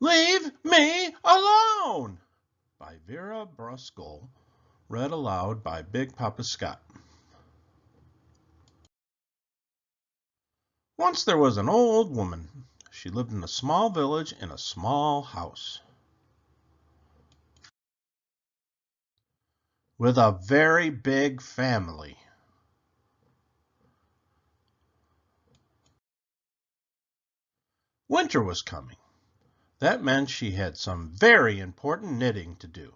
Leave me alone! By Vera Brosgol, read aloud by Big Papa Scott. Once there was an old woman. She lived in a small village in a small house with a very big family. Winter was coming. That meant she had some very important knitting to do.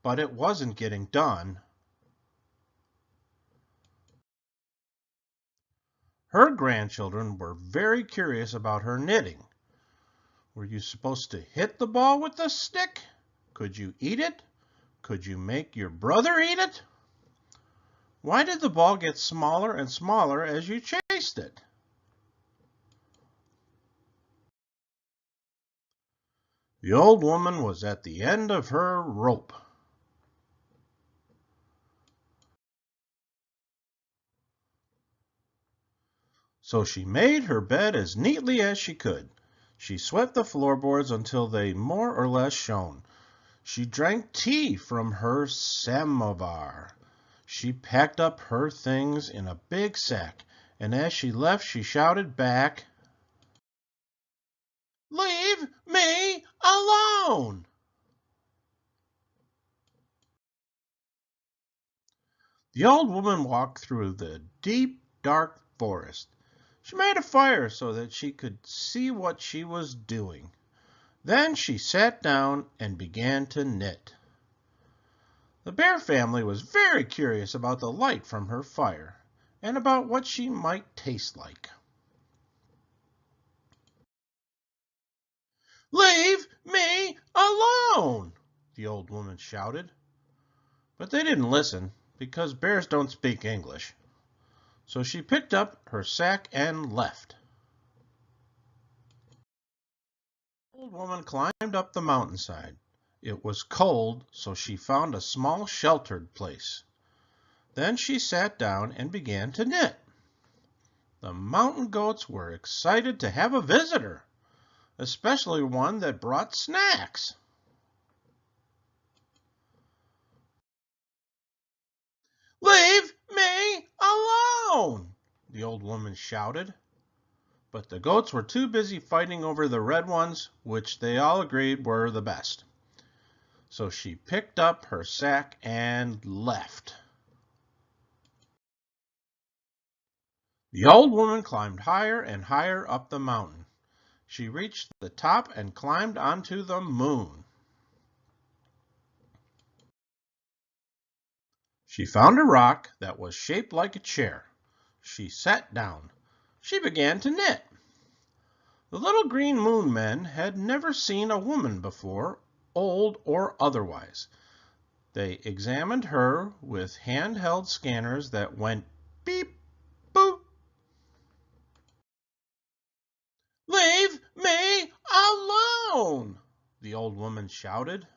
But it wasn't getting done. Her grandchildren were very curious about her knitting. Were you supposed to hit the ball with the stick? Could you eat it? Could you make your brother eat it? Why did the ball get smaller and smaller as you chased it? The old woman was at the end of her rope. So she made her bed as neatly as she could. She swept the floorboards until they more or less shone. She drank tea from her samovar. She packed up her things in a big sack, and as she left she shouted back, "Leave me alone!" The old woman walked through the deep, dark forest. She made a fire so that she could see what she was doing. Then she sat down and began to knit. The bear family was very curious about the light from her fire and about what she might taste like. "Leave me alone!" the old woman shouted. But they didn't listen because bears don't speak English. So she picked up her sack and left. The old woman climbed up the mountainside. It was cold, so she found a small sheltered place. Then she sat down and began to knit. The mountain goats were excited to have a visitor, especially one that brought snacks. "Leave me alone!" the old woman shouted. But the goats were too busy fighting over the red ones, which they all agreed were the best. So she picked up her sack and left. The old woman climbed higher and higher up the mountain. She reached the top and climbed onto the moon. She found a rock that was shaped like a chair. She sat down. She began to knit. The little green moon men had never seen a woman before, old or otherwise. They examined her with handheld scanners that went beep, boop. "Leave me alone!" the old woman shouted.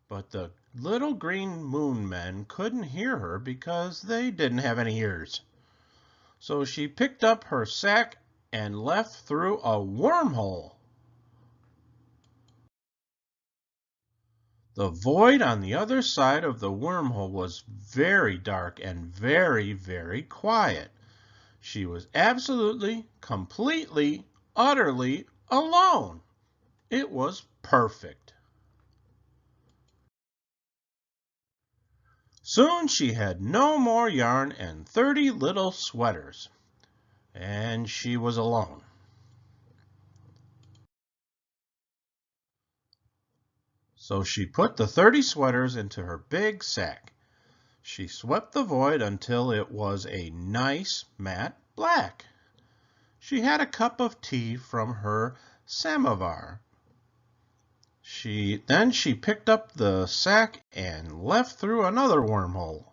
But the little green moon men couldn't hear her because they didn't have any ears. So she picked up her sack and left through a wormhole. The void on the other side of the wormhole was very dark and very, very quiet. She was absolutely, completely, utterly alone. It was perfect. Soon she had no more yarn and 30 little sweaters. And she was alone. So she put the 30 sweaters into her big sack. She swept the void until it was a nice matte black. She had a cup of tea from her samovar. Then she picked up the sack and left through another wormhole.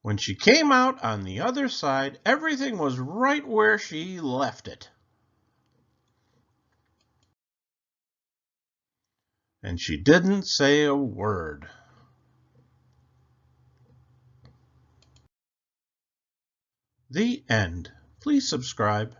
When she came out on the other side, everything was right where she left it. And she didn't say a word. The end. Please subscribe.